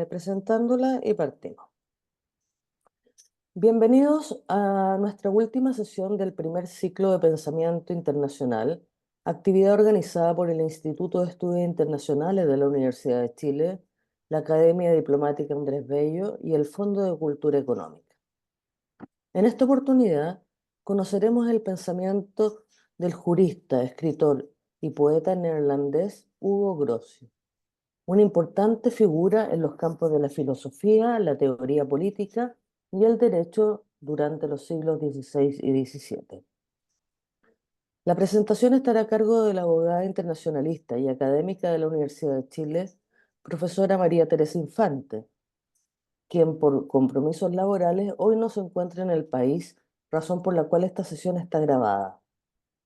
Presentándola y partimos. Bienvenidos a nuestra última sesión del primer ciclo de Pensamiento Internacional, actividad organizada por el Instituto de Estudios Internacionales de la Universidad de Chile, la Academia Diplomática Andrés Bello y el Fondo de Cultura Económica. En esta oportunidad conoceremos el pensamiento del jurista, escritor y poeta neerlandés Hugo Grocio, una importante figura en los campos de la filosofía, la teoría política y el derecho durante los siglos XVI y XVII. La presentación estará a cargo de la abogada internacionalista y académica de la Universidad de Chile, profesora María Teresa Infante, quien por compromisos laborales hoy no se encuentra en el país, razón por la cual esta sesión está grabada.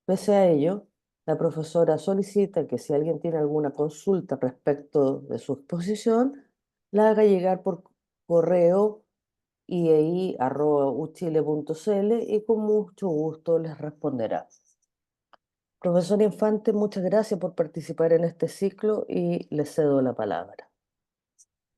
Pese a ello, la profesora solicita que si alguien tiene alguna consulta respecto de su exposición, la haga llegar por correo iei@uchile.cl y con mucho gusto les responderá. Profesor Infante, muchas gracias por participar en este ciclo y le cedo la palabra.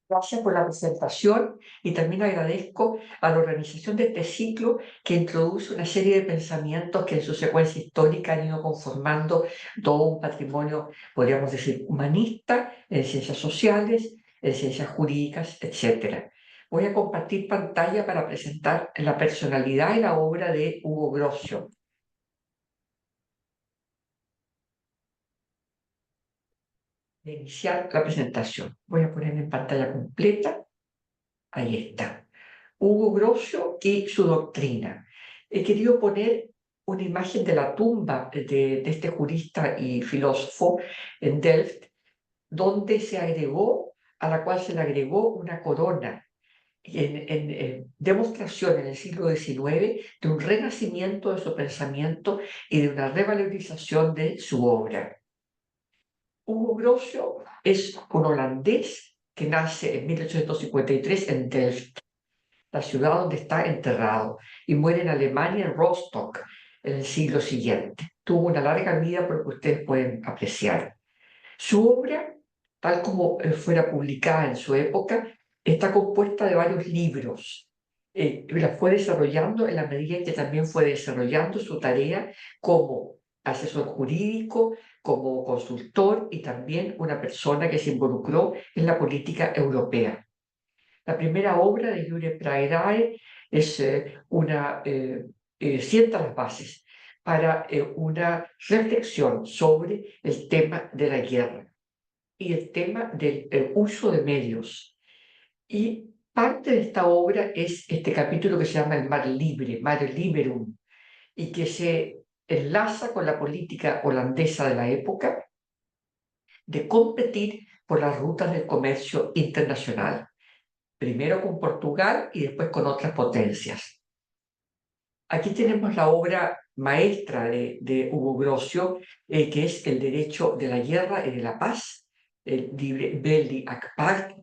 Gracias por la presentación y también agradezco a la organización de este ciclo que introduce una serie de pensamientos que en su secuencia histórica han ido conformando todo un patrimonio, podríamos decir, humanista, en ciencias sociales, en ciencias jurídicas, etc. Voy a compartir pantalla para presentar la personalidad y la obra de Hugo Grocio. De iniciar la presentación. Voy a poner en pantalla completa. Ahí está. Hugo Grocio y su doctrina. He querido poner una imagen de la tumba de este jurista y filósofo en Delft, donde se agregó, a la cual se le agregó una corona, en demostración en el siglo XIX de un renacimiento de su pensamiento y de una revalorización de su obra. Hugo Grocio es un holandés que nace en 1853 en Delft, la ciudad donde está enterrado, y muere en Alemania, en Rostock, en el siglo siguiente. Tuvo una larga vida, por lo que ustedes pueden apreciar. Su obra, tal como fuera publicada en su época, está compuesta de varios libros. La fue desarrollando en la medida en que también fue desarrollando su tarea como asesor jurídico, como consultor y también una persona que se involucró en la política europea. La primera obra de Jure Praerae es sienta las bases para una reflexión sobre el tema de la guerra y el tema del uso de medios. Y parte de esta obra es este capítulo que se llama el mar libre, Mare Liberum, y que se enlaza con la política holandesa de la época de competir por las rutas del comercio internacional, primero con Portugal y después con otras potencias. Aquí tenemos la obra maestra de Hugo Grocio, que es El derecho de la guerra y de la paz, el Libre Belli ac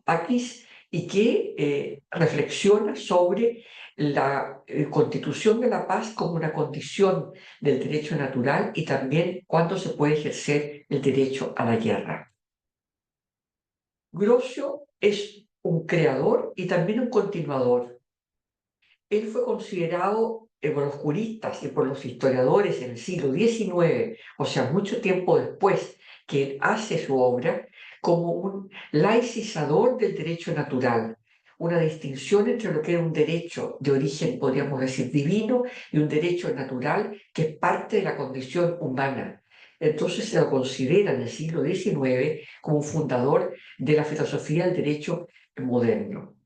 Pacis, y que reflexiona sobre la constitución de la paz como una condición del derecho natural y también cuándo se puede ejercer el derecho a la guerra. Grocio es un creador y también un continuador. Él fue considerado por los juristas y por los historiadores en el siglo XIX, o sea, mucho tiempo después que él hace su obra, como un laicizador del derecho natural, una distinción entre lo que era un derecho de origen, podríamos decir, divino, y un derecho natural que es parte de la condición humana. Entonces se lo considera en el siglo XIX como fundador de la filosofía del derecho moderno.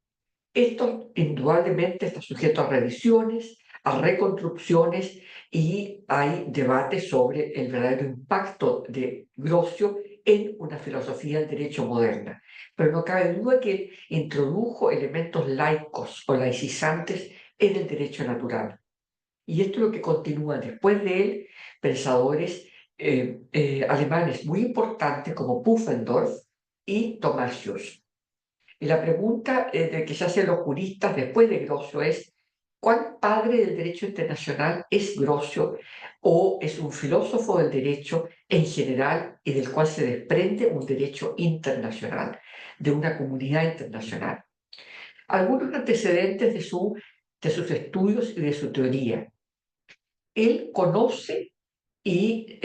Esto indudablemente está sujeto a revisiones, a reconstrucciones y hay debates sobre el verdadero impacto de Grocio en una filosofía del derecho moderna. Pero no cabe duda que introdujo elementos laicos o laicizantes en el derecho natural. Y esto es lo que continúa después de él pensadores alemanes muy importantes como Pufendorf y Thomasius. Y la pregunta que se hacen los juristas después de Grocio es, ¿Cuál padre del derecho internacional es Grocio o es un filósofo del derecho en general y del cual se desprende un derecho internacional, de una comunidad internacional? Algunos antecedentes de sus estudios y de su teoría. Él conoce y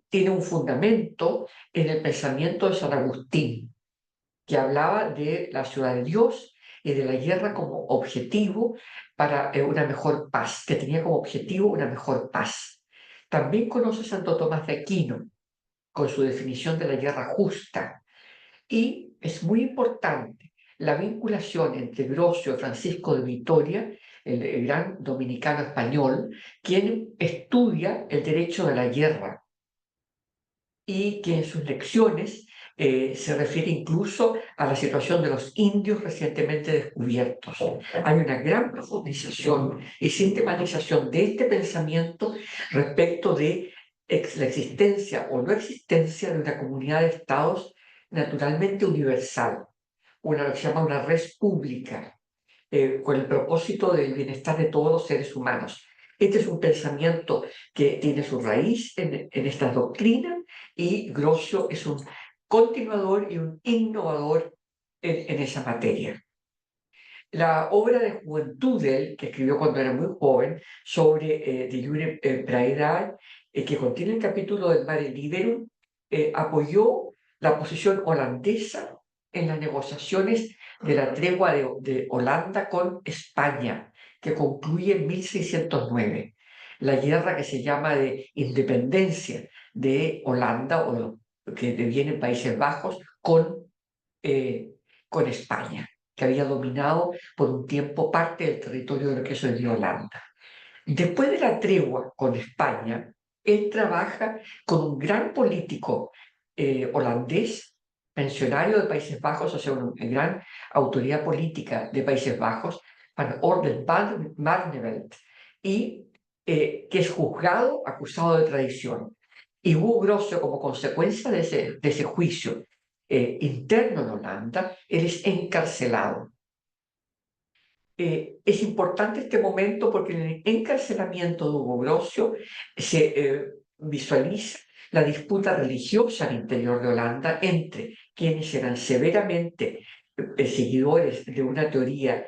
tiene un fundamento en el pensamiento de San Agustín, que hablaba de la ciudad de Dios y de la guerra como objetivo para una mejor paz, que tenía como objetivo una mejor paz. También conoce a Santo Tomás de Aquino, con su definición de la guerra justa. Y es muy importante la vinculación entre Grocio y Francisco de Vitoria, el gran dominicano español, quien estudia el derecho de la guerra y que en sus lecciones se refiere incluso a la situación de los indios recientemente descubiertos. Hay una gran profundización y sistematización de este pensamiento respecto de la existencia o no existencia de una comunidad de estados naturalmente universal, lo que se llama una res pública, con el propósito del bienestar de todos los seres humanos. Este es un pensamiento que tiene su raíz en estas doctrinas y Grocio es un continuador y un innovador en esa materia. La obra de juventud de él, que escribió cuando era muy joven, sobre De Jure Praedae, que contiene el capítulo del Mare Liberum, apoyó la posición holandesa en las negociaciones de la tregua de Holanda con España, que concluye en 1609. La guerra que se llama de independencia de Holanda, o que deviene Países Bajos, eh, con España, que había dominado por un tiempo parte del territorio de lo que es hoy día Holanda. Después de la tregua con España, él trabaja con un gran político holandés, pensionario de Países Bajos, o sea, una gran autoridad política de Países Bajos, Van Orden Barneveld, y que es juzgado, acusado de traición. Y Hugo Grosso, como consecuencia de ese juicio interno en Holanda, él es encarcelado. Es importante este momento porque en el encarcelamiento de Hugo Grocio se visualiza la disputa religiosa al interior de Holanda entre quienes eran severamente seguidores de una teoría,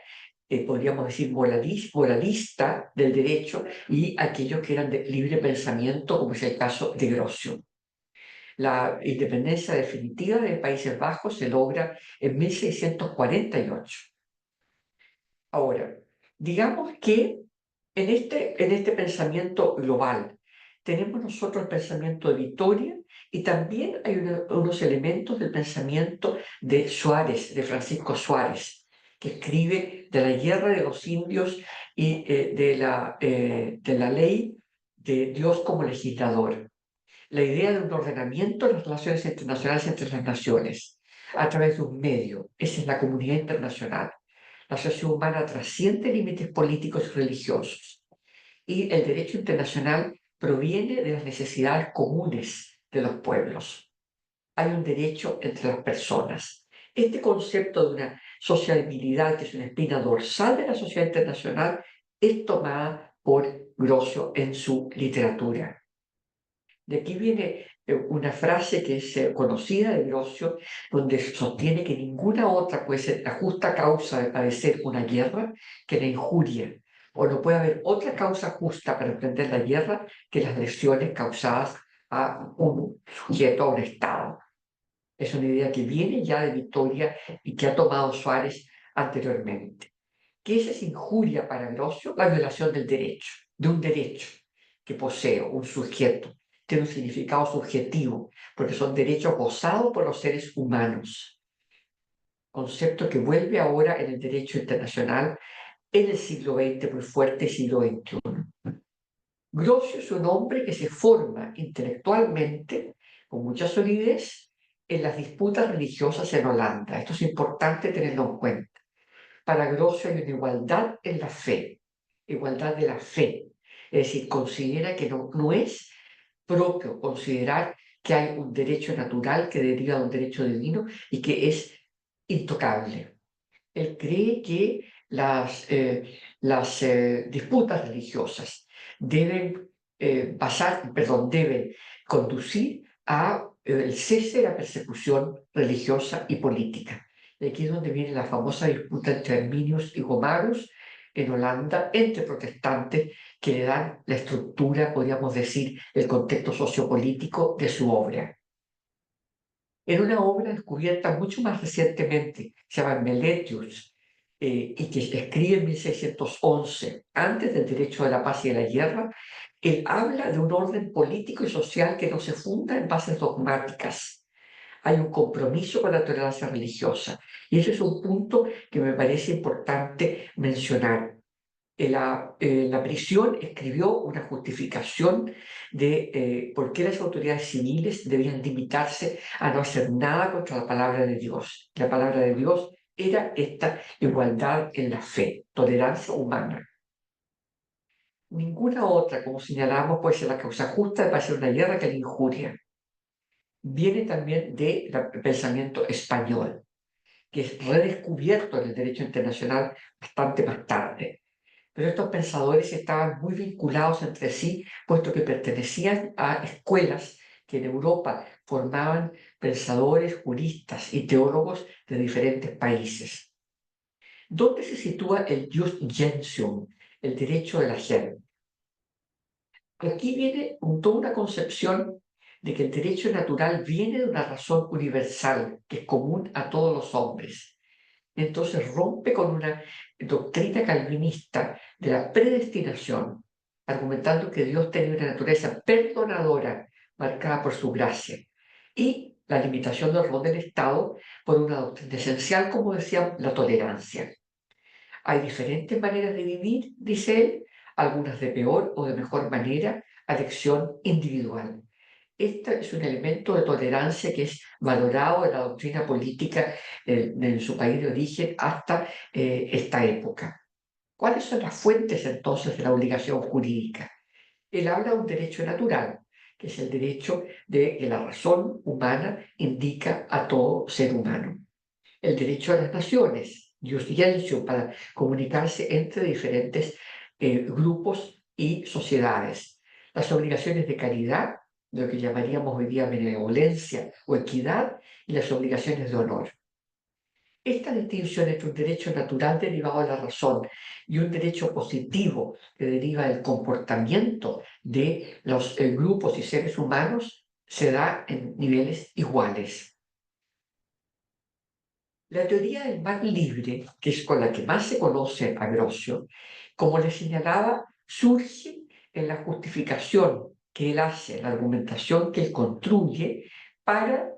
podríamos decir, moralista del derecho, y aquellos que eran de libre pensamiento, como es el caso de Grocio. La independencia definitiva de Países Bajos se logra en 1648. Ahora, digamos que en este pensamiento global tenemos nosotros el pensamiento de Vitoria y también hay unos elementos del pensamiento de Suárez, de Francisco Suárez, que escribe de la guerra de los indios y de la ley de Dios como legislador. La idea de un ordenamiento de las relaciones internacionales entre las naciones a través de un medio, esa es la comunidad internacional. La sociedad humana trasciende límites políticos y religiosos y el derecho internacional proviene de las necesidades comunes de los pueblos. Hay un derecho entre las personas. Este concepto de una sociabilidad, que es una espina dorsal de la sociedad internacional, es tomada por Grocio en su literatura. De aquí viene una frase que es conocida de Grocio, donde sostiene que ninguna otra puede ser la justa causa de padecer una guerra que la injuria, o no puede haber otra causa justa para emprender la guerra que las lesiones causadas a un sujeto, a un Estado. Es una idea que viene ya de Victoria y que ha tomado Suárez anteriormente. ¿Qué es esa injuria para Grocio? La violación del derecho, de un derecho que posee un sujeto. Tiene un significado subjetivo, porque son derechos gozados por los seres humanos. Concepto que vuelve ahora en el derecho internacional en el siglo XX, muy fuerte siglo XXI. Grocio es un hombre que se forma intelectualmente, con mucha solidez, en las disputas religiosas en Holanda. Esto es importante tenerlo en cuenta. Para Grocio hay una igualdad en la fe, igualdad de la fe. Es decir, considera que no es propio considerar que hay un derecho natural que deriva de un derecho divino y que es intocable. Él cree que las disputas religiosas deben deben conducir a el cese de la persecución religiosa y política. Y aquí es donde viene la famosa disputa entre arminios y gomaros en Holanda, entre protestantes, que le dan la estructura, podríamos decir, el contexto sociopolítico de su obra. En una obra descubierta mucho más recientemente, se llama Meletius, y que escribe en 1611, antes del derecho de la paz y de la guerra, él habla de un orden político y social que no se funda en bases dogmáticas. Hay un compromiso con la tolerancia religiosa. Y ese es un punto que me parece importante mencionar. La prisión escribió una justificación de por qué las autoridades civiles debían limitarse a no hacer nada contra la palabra de Dios. La palabra de Dios era esta igualdad en la fe, tolerancia humana. Ninguna otra, como señalamos, puede ser la causa justa de hacer una guerra que la injuria. Viene también del pensamiento español, que es redescubierto en el derecho internacional bastante más tarde. Pero estos pensadores estaban muy vinculados entre sí, puesto que pertenecían a escuelas que en Europa formaban pensadores, juristas y teólogos de diferentes países. ¿Dónde se sitúa el jus gentium, el derecho de la gente? Aquí viene toda una concepción de que el derecho natural viene de una razón universal, que es común a todos los hombres. Entonces rompe con una doctrina calvinista de la predestinación, argumentando que Dios tiene una naturaleza perdonadora marcada por su gracia, y la limitación del rol del Estado por una doctrina esencial, como decía, la tolerancia. Hay diferentes maneras de vivir, dice él, algunas de peor o de mejor manera, a elección individual. Este es un elemento de tolerancia que es valorado en la doctrina política en su país de origen hasta esta época. ¿Cuáles son las fuentes entonces de la obligación jurídica? Él habla de un derecho natural, que es el derecho de que la razón humana indica a todo ser humano. El derecho a las naciones, justicia para comunicarse entre diferentes grupos y sociedades. Las obligaciones de caridad, lo que llamaríamos hoy día benevolencia o equidad, y las obligaciones de honor. Esta distinción entre un derecho natural derivado de la razón y un derecho positivo que deriva del comportamiento de los grupos y seres humanos se da en niveles iguales. La teoría del mar libre, que es con la que más se conoce a Grocio, como le señalaba, surge en la justificación que él hace, la argumentación que él construye para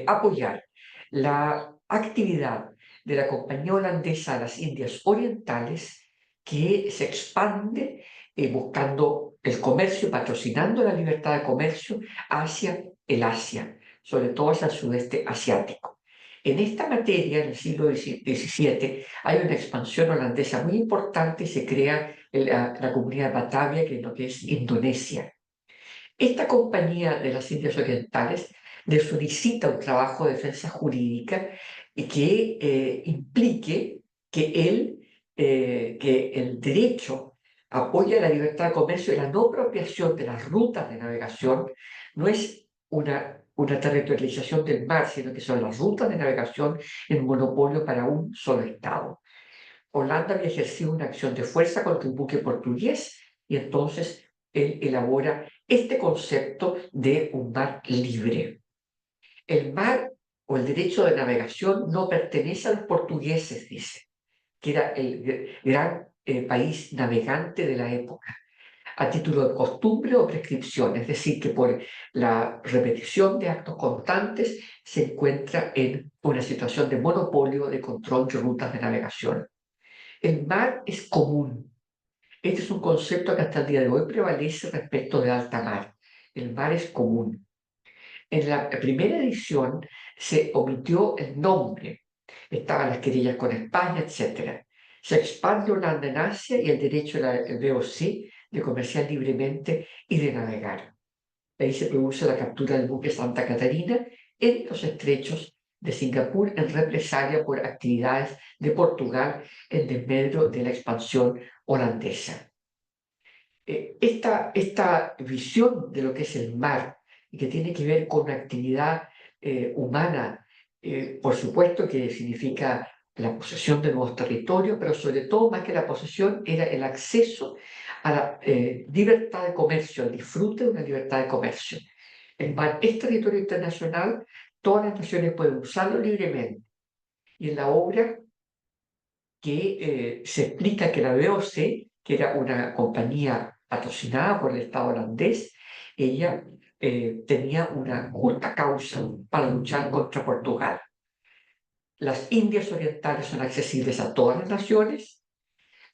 apoyar la actividad de la Compañía Holandesa a las Indias Orientales, que se expande buscando el comercio, patrocinando la libertad de comercio hacia el Asia, sobre todo hacia el sudeste asiático. En esta materia, en el siglo XVII, hay una expansión holandesa muy importante y se crea la comunidad de Batavia, que es lo que es Indonesia. Esta compañía de las Indias Orientales le solicita un trabajo de defensa jurídica y que implique que el derecho apoya la libertad de comercio y la no apropiación de las rutas de navegación. No es una territorialización del mar, sino que son las rutas de navegación en monopolio para un solo Estado. Holanda había ejercido una acción de fuerza contra un buque portugués y entonces él elabora este concepto de un mar libre. El mar o el derecho de navegación no pertenece a los portugueses, dice, que era el gran país navegante de la época, a título de costumbre o prescripción, es decir, que por la repetición de actos constantes se encuentra en una situación de monopolio de control de rutas de navegación. El mar es común. Este es un concepto que hasta el día de hoy prevalece respecto de alta mar. El mar es común. En la primera edición se omitió el nombre. Estaban las querellas con España, etc. Se expande Holanda en Asia y el derecho del VOC de comerciar libremente y de navegar. Ahí se produce la captura del buque Santa Catarina en los estrechos de Singapur en represalia por actividades de Portugal en desmedro de la expansión holandesa. Esta visión de lo que es el mar y que tiene que ver con una actividad humana, por supuesto que significa la posesión de nuevos territorios, pero sobre todo más que la posesión era el acceso a la libertad de comercio, al disfrute de una libertad de comercio. El mar es territorio internacional, todas las naciones pueden usarlo libremente. Y en la obra que se explica que la BOC, que era una compañía patrocinada por el Estado holandés, ella tenía una justa causa para luchar contra Portugal. Las Indias Orientales son accesibles a todas las naciones.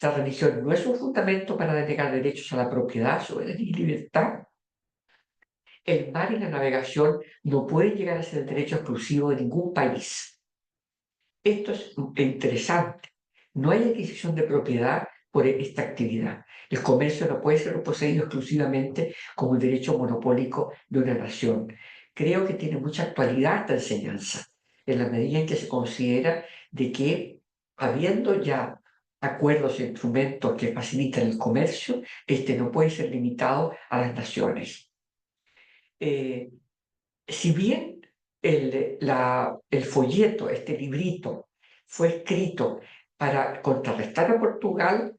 La religión no es un fundamento para denegar derechos a la propiedad, soberanía y libertad. El mar y la navegación no pueden llegar a ser el derecho exclusivo de ningún país. Esto es interesante. No hay adquisición de propiedad por esta actividad. El comercio no puede ser poseído exclusivamente como un derecho monopólico de una nación. Creo que tiene mucha actualidad esta enseñanza, en la medida en que se considera de que, habiendo ya acuerdos e instrumentos que facilitan el comercio, este no puede ser limitado a las naciones. Si bien el folleto, este librito, fue escrito para contrarrestar a Portugal,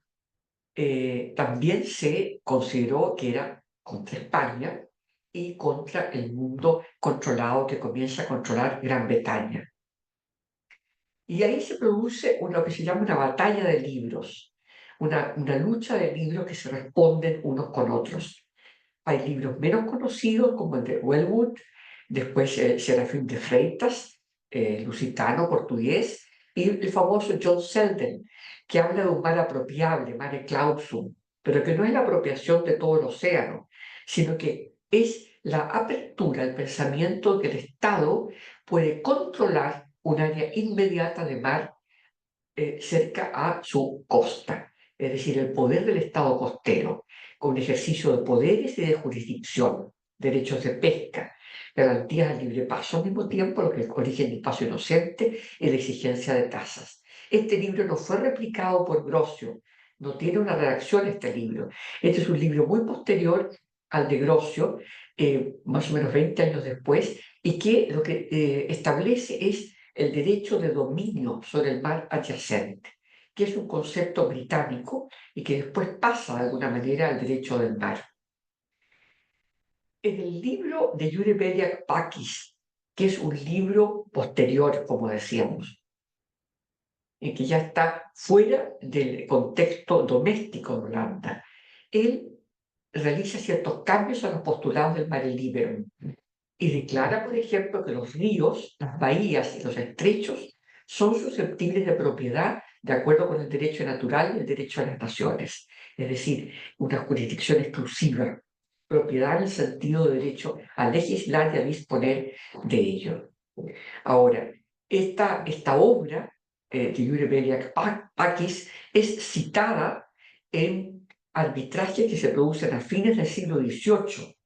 también se consideró que era contra España y contra el mundo controlado que comienza a controlar Gran Bretaña. Y ahí se produce lo que se llama una batalla de libros, una lucha de libros que se responden unos con otros. Hay libros menos conocidos, como el de Wellwood, después Serafín de Freitas, lusitano, portugués, y el famoso John Selden, que habla de un mar apropiable, mare clausum, pero que no es la apropiación de todo el océano, sino que es la apertura al pensamiento que el Estado puede controlar un área inmediata de mar cerca a su costa, es decir, el poder del Estado costero, con ejercicio de poderes y de jurisdicción, derechos de pesca, garantías al libre paso al mismo tiempo, lo que es origen del paso inocente y la exigencia de tasas. Este libro no fue replicado por Grocio, no tiene una redacción este libro. Este es un libro muy posterior al de Grocio, más o menos 20 años después, y que lo que establece es el derecho de dominio sobre el mar adyacente, que es un concepto británico y que después pasa de alguna manera al derecho del mar. En el libro de Yuri Beriak-Pakis, que es un libro posterior, como decíamos, y que ya está fuera del contexto doméstico de Holanda, él realiza ciertos cambios a los postulados del mare liberum y declara, por ejemplo, que los ríos, las bahías y los estrechos son susceptibles de propiedad de acuerdo con el derecho natural y el derecho a las naciones, es decir, una jurisdicción exclusiva, propiedad en el sentido de derecho a legislar y a disponer de ello. Ahora, esta obra de Yuri Beriak-Pakis es citada en arbitrajes que se producen a fines del siglo XVIII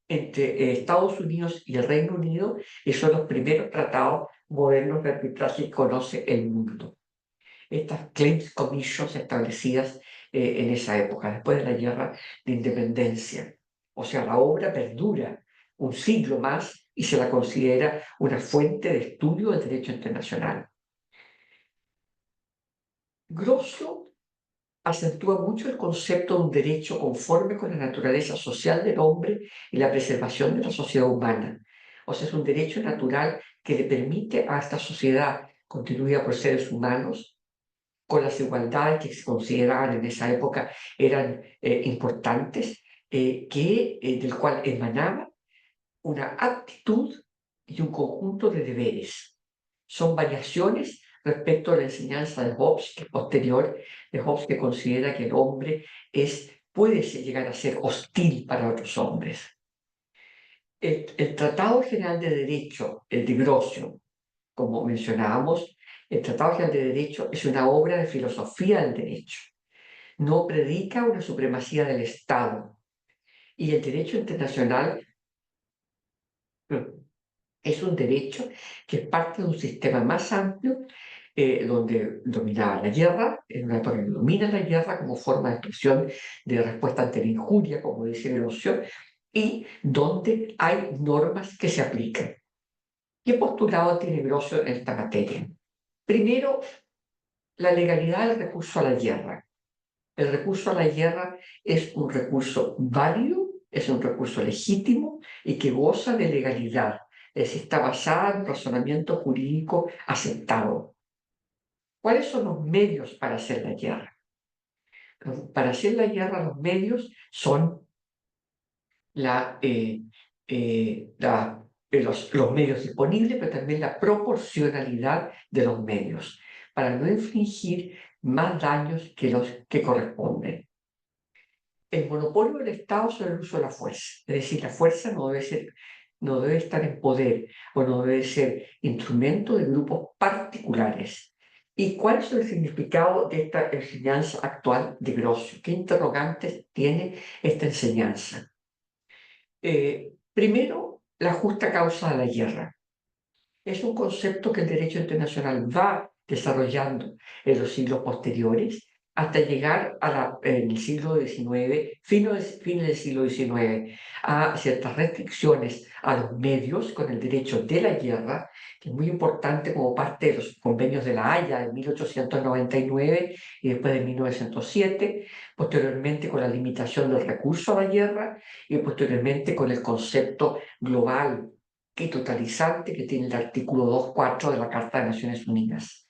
entre Estados Unidos y el Reino Unido, y son los primeros tratados modernos de arbitraje que conoce el mundo. Estas Claims Commissions establecidas en esa época, después de la Guerra de Independencia. O sea, la obra perdura un siglo más y se la considera una fuente de estudio del derecho internacional. Grosso acentúa mucho el concepto de un derecho conforme con la naturaleza social del hombre y la preservación de la sociedad humana. O sea, es un derecho natural que le permite a esta sociedad constituida por seres humanos, con las igualdades que se consideraban en esa época eran importantes, del cual emanaba una actitud y un conjunto de deberes. Son variaciones respecto a la enseñanza de Hobbes, que es posterior, de Hobbes, que considera que el hombre puede llegar a ser hostil para otros hombres. El Tratado General de Derecho, el de Grocio, como mencionábamos, el Tratado General de Derecho es una obra de filosofía del derecho. No predica una supremacía del Estado. Y el derecho internacional Es un derecho que es parte de un sistema más amplio donde dominaba la guerra, en una época que domina la guerra como forma de expresión de respuesta ante la injuria, como dice Grosio, y donde hay normas que se aplican. ¿Qué postulado tiene Grosio en esta materia? Primero, la legalidad del recurso a la guerra. El recurso a la guerra es un recurso válido, es un recurso legítimo y que goza de legalidad, es decir, está basada en un razonamiento jurídico aceptado. ¿Cuáles son los medios para hacer la guerra? Para hacer la guerra, los medios son la, los medios disponibles, pero también la proporcionalidad de los medios, para no infligir más daños que los que corresponden. El monopolio del Estado sobre el uso de la fuerza, es decir, la fuerza no debe estar en poder o no debe ser instrumento de grupos particulares. ¿Y cuál es el significado de esta enseñanza actual de Grosio? ¿Qué interrogantes tiene esta enseñanza? Primero, la justa causa de la guerra. Es un concepto que el derecho internacional va desarrollando en los siglos posteriores hasta llegar en el siglo XIX, fines del siglo XIX, a ciertas restricciones a los medios con el derecho de la guerra, que es muy importante como parte de los convenios de La Haya de 1899 y después de 1907, posteriormente con la limitación del recurso a la guerra y posteriormente con el concepto global y totalizante que tiene el artículo 2.4 de la Carta de Naciones Unidas.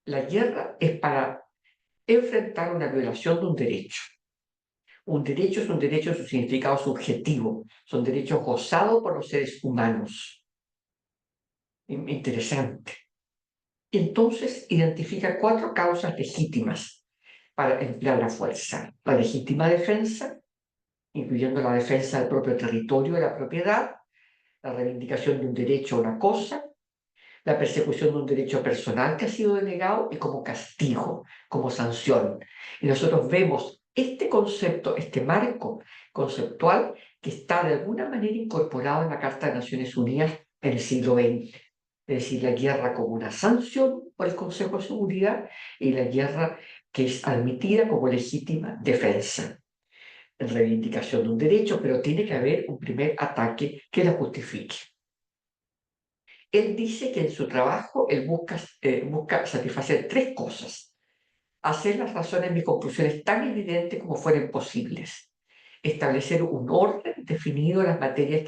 La guerra es para enfrentar una violación de un derecho. Un derecho es un derecho en su significado subjetivo, son derechos gozados por los seres humanos. Interesante. Entonces identifica 4 causas legítimas para emplear la fuerza. La legítima defensa, incluyendo la defensa del propio territorio y la propiedad, la reivindicación de un derecho a una cosa, la persecución de un derecho personal que ha sido denegado y como castigo, como sanción. Y nosotros vemos este concepto, este marco conceptual que está de alguna manera incorporado en la Carta de Naciones Unidas en el siglo XX. Es decir, la guerra como una sanción por el Consejo de Seguridad y la guerra que es admitida como legítima defensa, reivindicación de un derecho, pero tiene que haber un primer ataque que la justifique. Él dice que en su trabajo él busca satisfacer 3 cosas. Hacer las razones de mis conclusiones tan evidentes como fueren posibles. Establecer un orden definido de las materias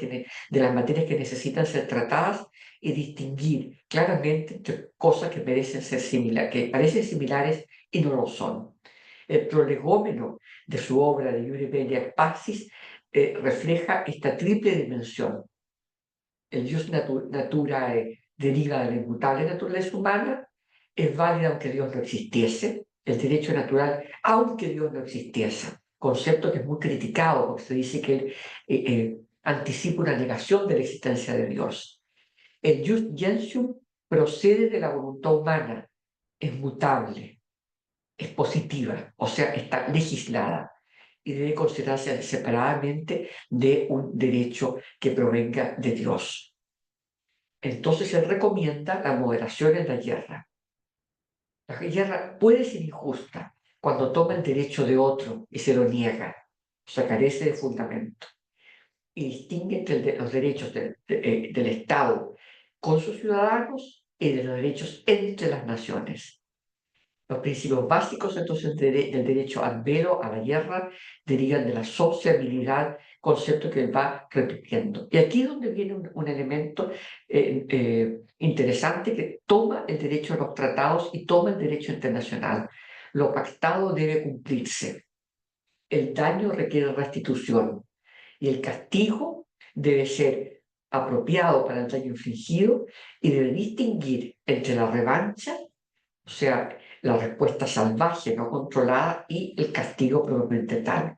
que necesitan ser tratadas y distinguir claramente entre cosas que merecen ser que parecen similares y no lo son. El prolegómeno de su obra de Iure Bellak Paxis refleja esta triple dimensión. El Dios naturae deriva de la inmutable naturaleza humana, es válida aunque Dios no existiese, el derecho natural aunque Dios no existiese, concepto que es muy criticado porque se dice que él anticipa una negación de la existencia de Dios. El Jus Gentium procede de la voluntad humana, es mutable, es positiva, o sea, está legislada y debe considerarse separadamente de un derecho que provenga de Dios. Entonces él recomienda la moderación en la guerra. La guerra puede ser injusta cuando toma el derecho de otro y se lo niega, o sea, carece de fundamento, y distingue entre los derechos del Estado con sus ciudadanos y de los derechos entre las naciones. Los principios básicos entonces del derecho al velo, a la guerra, derivan de la sociabilidad, concepto que va repitiendo. Y aquí es donde viene un elemento interesante que toma el derecho a los tratados y toma el derecho internacional. Lo pactado debe cumplirse. El daño requiere restitución y el castigo debe ser apropiado para el daño infligido y debe distinguir entre la revancha, o sea, la respuesta salvaje no controlada y el castigo propiamente tal.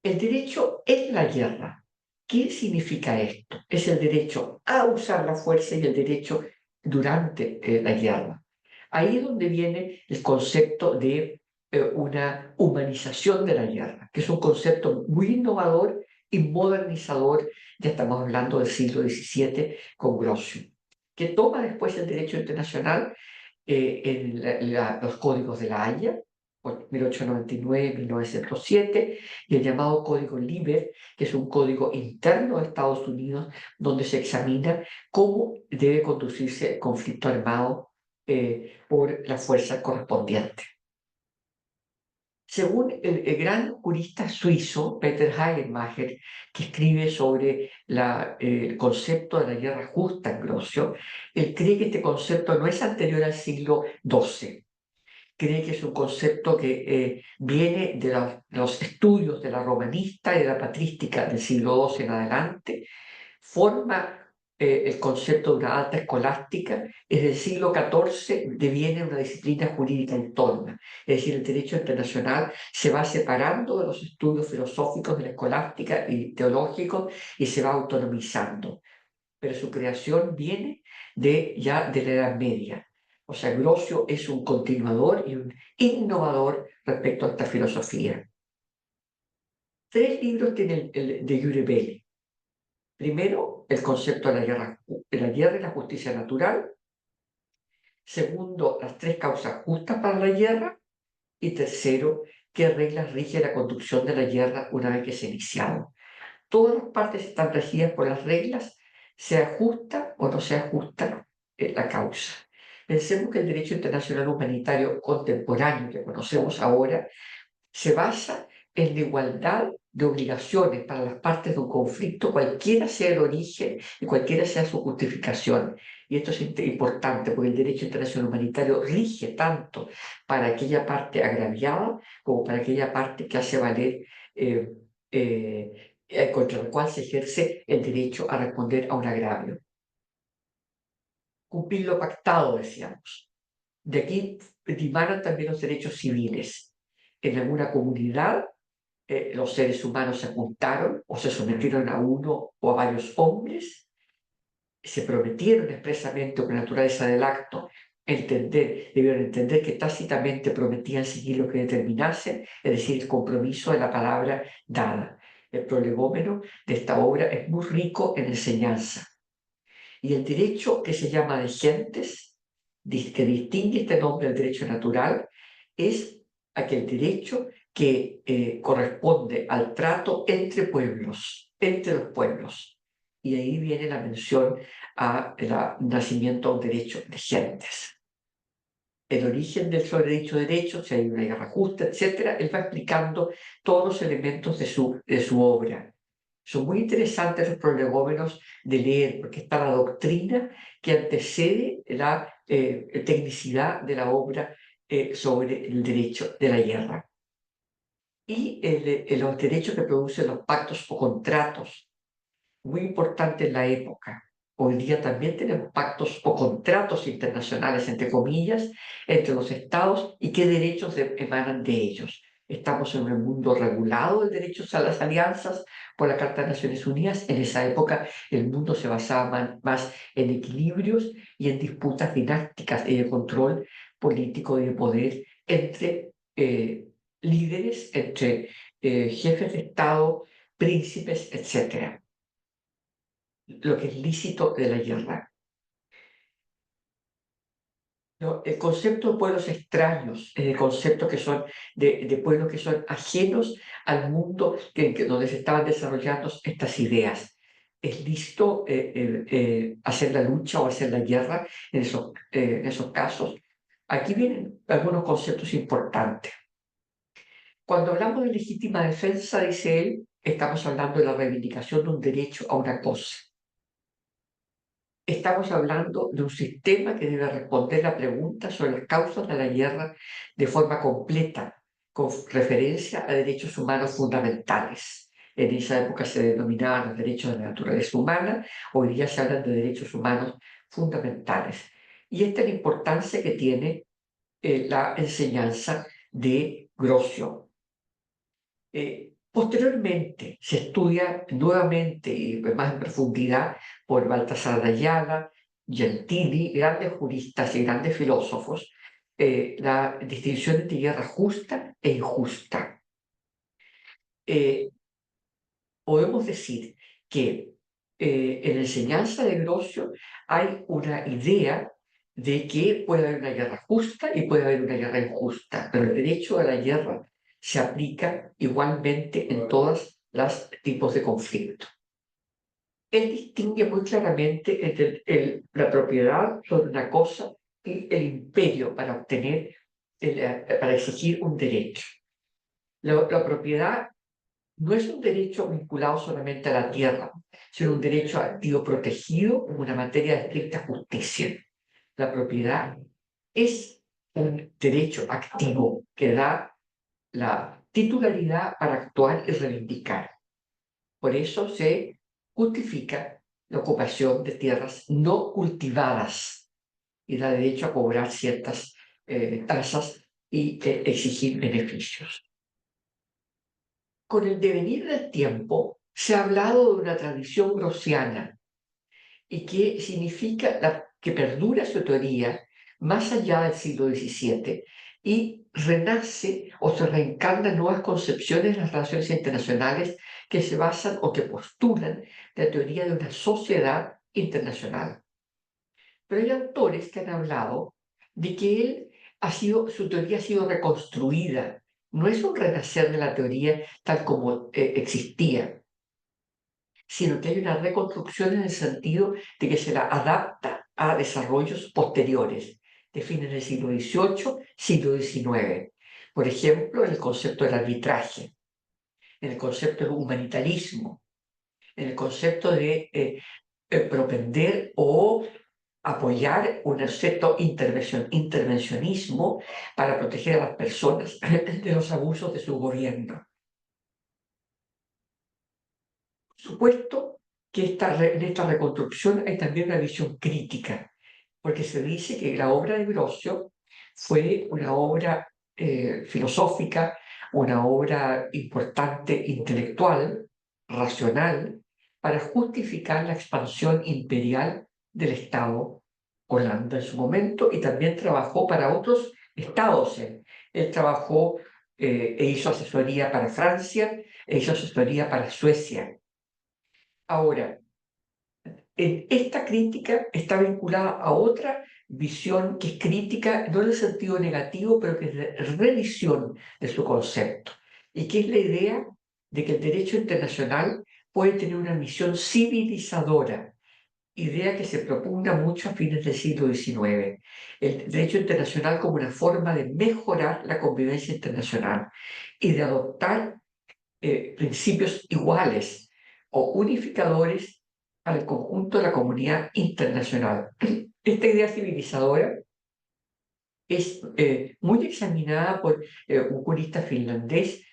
El derecho en la guerra. ¿Qué significa esto? Es el derecho a usar la fuerza y el derecho durante la guerra. Ahí es donde viene el concepto de una humanización de la guerra, que es un concepto muy innovador y modernizador, ya estamos hablando del siglo XVII, con Grocio, que toma después el derecho internacional en los códigos de la Haya, por 1899-1907, y el llamado Código Liber, que es un código interno de Estados Unidos, donde se examina cómo debe conducirse el conflicto armado por la fuerza correspondiente. Según el gran jurista suizo Peter Hagenmacher, que escribe sobre el concepto de la guerra justa en Grocio, él cree que este concepto no es anterior al siglo XII. Cree que es un concepto que viene de los estudios de la romanista y de la patrística del siglo XII en adelante, forma el concepto de una alta escolástica. Desde el siglo XIV deviene una disciplina jurídica autónoma, es decir, el derecho internacional se va separando de los estudios filosóficos de la escolástica y teológicos y se va autonomizando, pero su creación viene ya de la Edad Media. O sea, Grocio es un continuador y un innovador respecto a esta filosofía. 3 libros tiene el de Jure Belli. Primero, el concepto de la guerra y la justicia natural. Segundo, las 3 causas justas para la guerra. Y tercero, qué reglas rigen la conducción de la guerra una vez que se ha iniciado. Todas las partes están regidas por las reglas, sea justa o no sea justa la causa. Pensemos que el derecho internacional humanitario contemporáneo que conocemos ahora se basa en la igualdad de obligaciones para las partes de un conflicto, cualquiera sea el origen y cualquiera sea su justificación. Y esto es importante porque el derecho internacional humanitario rige tanto para aquella parte agraviada como para aquella parte que hace valer eh, contra la cual se ejerce el derecho a responder a un agravio. Cumplir lo pactado, decíamos. De aquí dimanan también los derechos civiles. En alguna comunidad los seres humanos se juntaron o se sometieron a uno o a varios hombres, se prometieron expresamente con naturaleza del acto, debieron entender que tácitamente prometían seguir lo que determinasen, es decir, el compromiso de la palabra dada. El prolegómeno de esta obra es muy rico en enseñanza. Y el derecho que se llama de gentes, que distingue este nombre del derecho natural, es aquel derecho que corresponde al trato entre pueblos, entre los pueblos. Y ahí viene la mención al nacimiento a un derecho de gentes. El origen del sobredicho derecho, si hay una guerra justa, etc., él va explicando todos los elementos de su obra. Son muy interesantes los prolegómenos de leer, porque está la doctrina que antecede la tecnicidad de la obra sobre el derecho de la guerra. Y los derechos que producen los pactos o contratos, muy importante en la época. Hoy día también tenemos pactos o contratos internacionales, entre comillas, entre los estados y qué derechos emanan de ellos. Estamos en un mundo regulado del derecho a las alianzas por la Carta de Naciones Unidas. En esa época el mundo se basaba más en equilibrios y en disputas dinásticas y de control político y de poder entre líderes, entre jefes de Estado, príncipes, etcétera, lo que es lícito de la guerra. ¿No? El concepto de pueblos extraños es el concepto que son de pueblos que son ajenos al mundo donde se estaban desarrollando estas ideas. Es lícito hacer la lucha o hacer la guerra en esos casos. Aquí vienen algunos conceptos importantes. Cuando hablamos de legítima defensa, dice él, estamos hablando de la reivindicación de un derecho a una cosa. Estamos hablando de un sistema que debe responder la pregunta sobre las causas de la guerra de forma completa, con referencia a derechos humanos fundamentales. En esa época se denominaban los derechos de la naturaleza humana, hoy día se hablan de derechos humanos fundamentales. Y esta es la importancia que tiene la enseñanza de Grocio. Posteriormente se estudia nuevamente y más en profundidad por Baltasar de Ayala, Gentili, grandes juristas y grandes filósofos, la distinción entre guerra justa e injusta. podemos decir que en la enseñanza de Grocio hay una idea de que puede haber una guerra justa y puede haber una guerra injusta, pero el derecho a la guerra se aplica igualmente en todos los tipos de conflicto. Él distingue muy claramente entre la propiedad sobre una cosa y el imperio para obtener, para exigir un derecho. La propiedad no es un derecho vinculado solamente a la tierra, sino un derecho activo protegido como una materia de estricta justicia. La propiedad es un derecho activo que da la titularidad para actuar y reivindicar. Por eso se justifica la ocupación de tierras no cultivadas y da derecho a cobrar ciertas tasas y exigir beneficios. Con el devenir del tiempo se ha hablado de una tradición grociana y que significa que perdura su teoría más allá del siglo XVII y renace o se reencarnan nuevas concepciones de las relaciones internacionales que se basan o que postulan la teoría de una sociedad internacional. Pero hay autores que han hablado de que su teoría ha sido reconstruida. No es un renacer de la teoría tal como existía, sino que hay una reconstrucción en el sentido de que se la adapta a desarrollos posteriores, de fines del siglo XVIII, siglo XIX. Por ejemplo, en el concepto del arbitraje, en el concepto del humanitarismo, en el concepto de propender o apoyar un cierto intervencionismo para proteger a las personas de los abusos de su gobierno. Por supuesto que en esta reconstrucción hay también una visión crítica, porque se dice que la obra de Grocio fue una obra filosófica, una obra importante intelectual, racional, para justificar la expansión imperial del Estado Holanda en su momento y también trabajó para otros estados. Él trabajó e hizo asesoría para Francia, e hizo asesoría para Suecia. Ahora, esta crítica está vinculada a otra visión que es crítica, no en el sentido negativo, pero que es de revisión de su concepto, y que es la idea de que el derecho internacional puede tener una misión civilizadora, idea que se propugna mucho a fines del siglo XIX. El derecho internacional como una forma de mejorar la convivencia internacional y de adoptar principios iguales o unificadores para el conjunto de la comunidad internacional. Esta idea civilizadora es muy examinada por un jurista finlandés,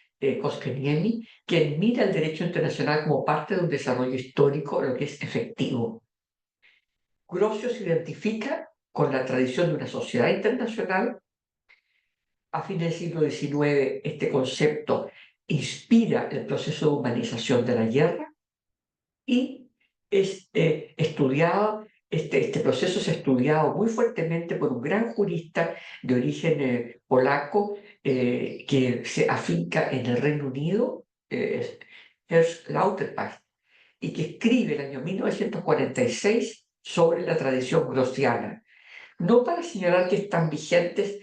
Koskiniemi, quien mira el derecho internacional como parte de un desarrollo histórico, lo que es efectivo. Grocio se identifica con la tradición de una sociedad internacional. A fines del siglo XIX, este concepto inspira el proceso de humanización de la guerra y es estudiado, este proceso es estudiado muy fuertemente por un gran jurista de origen polaco que se afinca en el Reino Unido, Ernst Lauterbach, y que escribe en el año 1946 sobre la tradición grociana, no para señalar que están vigentes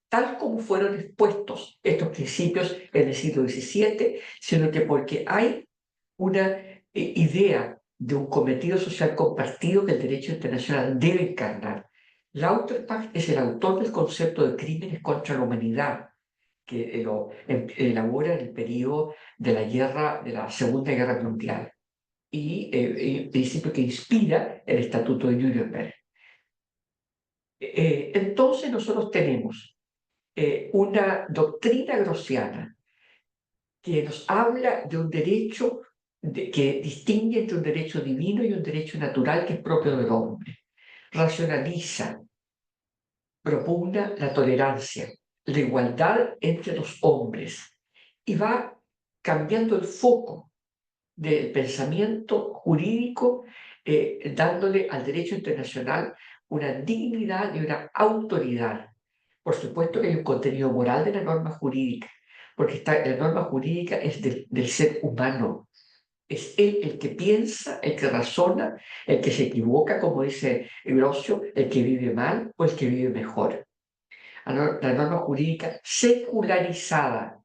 tal como fueron expuestos estos principios en el siglo XVII, sino que porque hay una idea de un cometido social compartido que el derecho internacional debe encarnar. Lauterbach es el autor del concepto de crímenes contra la humanidad, que lo elabora en el periodo de la guerra, de la Segunda Guerra Mundial, y el principio que inspira el Estatuto de Nuremberg. Entonces nosotros tenemos una doctrina grociana que nos habla de un derecho que distingue entre un derecho divino y un derecho natural que es propio del hombre. Racionaliza, propugna la tolerancia, la igualdad entre los hombres y va cambiando el foco del pensamiento jurídico, dándole al derecho internacional una dignidad y una autoridad. Por supuesto que hay un contenido moral de la norma jurídica, porque la norma jurídica es del ser humano, Es él el que piensa, el que razona, el que se equivoca, como dice Grosio, el que vive mal o el que vive mejor. La norma jurídica secularizada,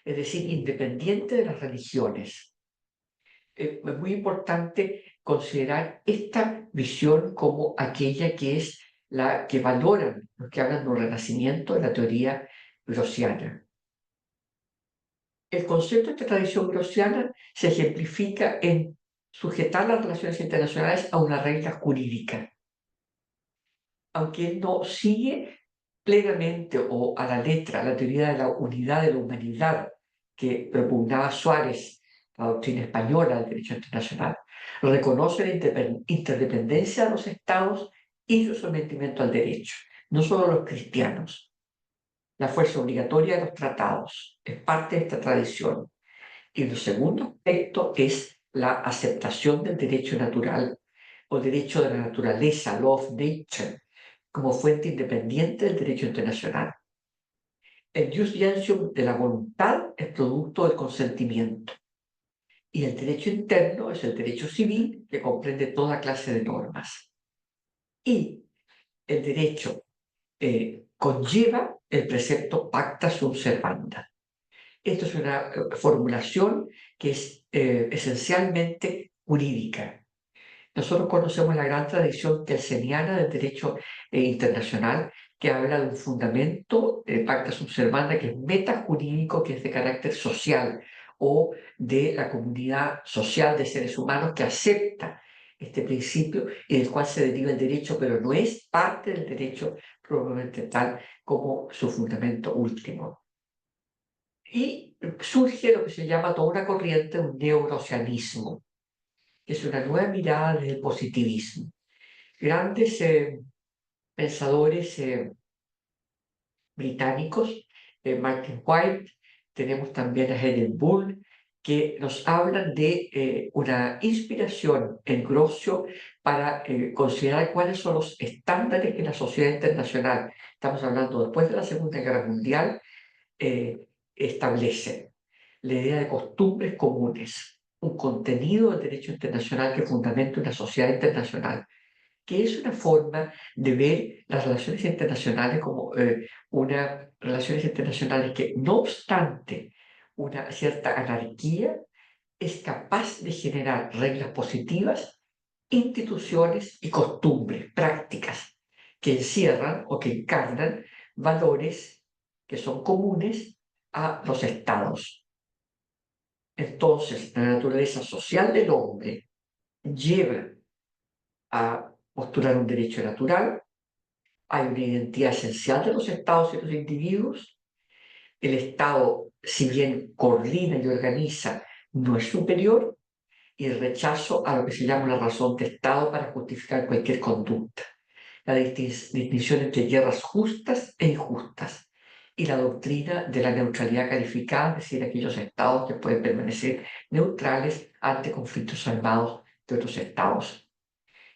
es decir, independiente de las religiones. Es muy importante considerar esta visión como aquella que es la que valoran los que hablan de un renacimiento de la teoría grossiana. El concepto de esta tradición grossiana se ejemplifica en sujetar las relaciones internacionales a una regla jurídica, aunque él no sigue plenamente o a la letra la teoría de la unidad de la humanidad que propugnaba Suárez, la doctrina española del derecho internacional. Reconoce la interdependencia de los estados y su sometimiento al derecho, no solo los cristianos. La fuerza obligatoria de los tratados es parte de esta tradición. Y el segundo aspecto es la aceptación del derecho natural o derecho de la naturaleza, law of nature, como fuente independiente del derecho internacional. El jus gentium de la voluntad es producto del consentimiento. Y el derecho interno es el derecho civil que comprende toda clase de normas. Y el derecho conlleva el precepto pacta sunt servanda. Esto es una formulación que es esencialmente jurídica. Nosotros conocemos la gran tradición kelseniana del derecho internacional que habla de un fundamento, pacta sunt servanda, que es metajurídico, que es de carácter social o de la comunidad social de seres humanos que acepta este principio y del cual se deriva el derecho, pero no es parte del derecho probablemente tal como su fundamento último. Y surge lo que se llama toda una corriente, un neogrosianismo, que es una nueva mirada del positivismo. Grandes pensadores británicos, Martin White, tenemos también a Helen Bull, que nos hablan de una inspiración en Grocio para considerar cuáles son los estándares que la sociedad internacional, estamos hablando después de la Segunda Guerra Mundial, establece la idea de costumbres comunes, un contenido del derecho internacional que fundamenta una sociedad internacional, que es una forma de ver las relaciones internacionales como unas relaciones internacionales que, no obstante una cierta anarquía, es capaz de generar reglas positivas, instituciones y costumbres, prácticas, que encierran o que encarnan valores que son comunes a los estados. Entonces, la naturaleza social del hombre lleva a postular un derecho natural, hay una identidad esencial de los estados y los individuos, el Estado, si bien coordina y organiza, no es superior, y el rechazo a lo que se llama una razón de Estado para justificar cualquier conducta, la distinción entre guerras justas e injustas, y la doctrina de la neutralidad calificada, es decir, aquellos estados que pueden permanecer neutrales ante conflictos armados de otros estados,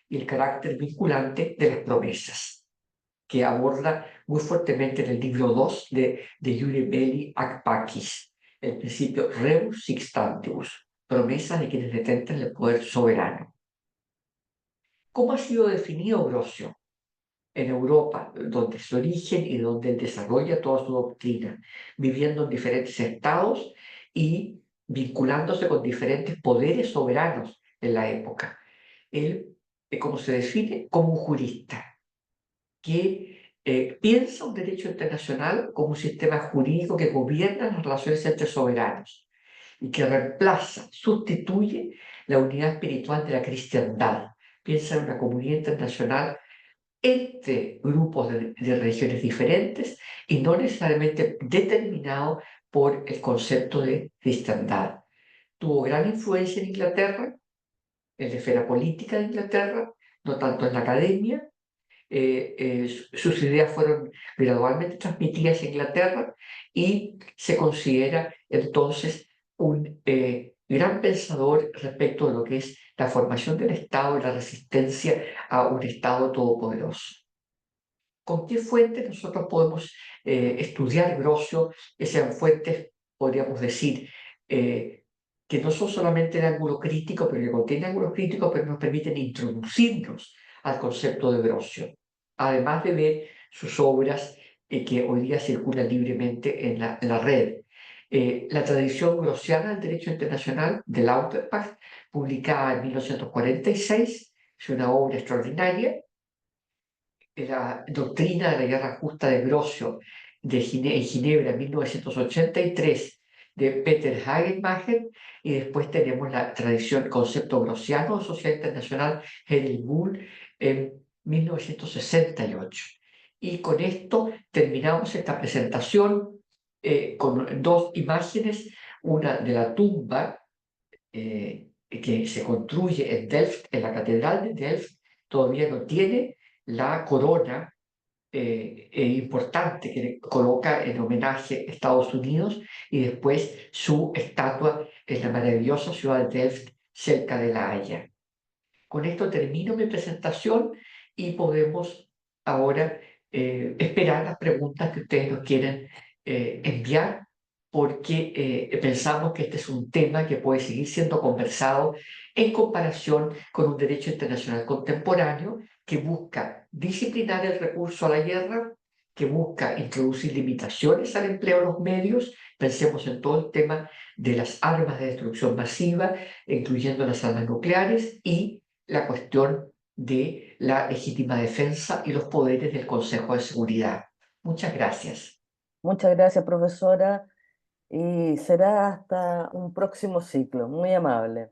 y el carácter vinculante de las promesas, que aborda muy fuertemente en el libro 2 de Iure Belli ac Pacis, el principio rebus sixtantibus, promesas de quienes detentan el poder soberano. ¿Cómo ha sido definido Grocio en Europa, donde es su origen y donde él desarrolla toda su doctrina, viviendo en diferentes estados y vinculándose con diferentes poderes soberanos en la época? Él, como se define, como un jurista que piensa un derecho internacional como un sistema jurídico que gobierna las relaciones entre soberanos y que reemplaza, sustituye la unidad espiritual de la cristiandad. Piensa en una comunidad internacional entre grupos de religiones diferentes y no necesariamente determinado por el concepto de cristiandad. Tuvo gran influencia en Inglaterra, en la esfera política de Inglaterra, no tanto en la academia. Sus ideas fueron gradualmente transmitidas a Inglaterra y se considera entonces un gran pensador respecto de lo que es la formación del Estado y la resistencia a un Estado todopoderoso. ¿Con qué fuentes nosotros podemos estudiar Grocio? Que sean fuentes, podríamos decir, que no son solamente de ángulo crítico, pero que contienen ángulos críticos, pero nos permiten introducirnos al concepto de Grocio, además de ver sus obras que hoy día circulan libremente en la red. La tradición grociana del derecho internacional de Lauterbach, publicada en 1946, es una obra extraordinaria. La doctrina de la guerra justa de Grocio en Ginebra en 1983 de Peter Hagenmacher, y después tenemos la tradición concepto grociano de sociedad internacional Hedel Bull en 1968. Y con esto terminamos esta presentación con dos imágenes, una de la tumba que se construye en Delft, en la Catedral de Delft. Todavía no tiene la corona importante que le coloca en homenaje a Estados Unidos, y después su estatua en la maravillosa ciudad de Delft, cerca de La Haya. Con esto termino mi presentación y podemos ahora esperar las preguntas que ustedes nos quieren enviar, porque pensamos que este es un tema que puede seguir siendo conversado en comparación con un derecho internacional contemporáneo que busca disciplinar el recurso a la guerra, que busca introducir limitaciones al empleo de los medios. Pensemos en todo el tema de las armas de destrucción masiva, incluyendo las armas nucleares, y la cuestión de la legítima defensa y los poderes del Consejo de Seguridad. Muchas gracias. Muchas gracias, profesora, y será hasta un próximo ciclo. Muy amable.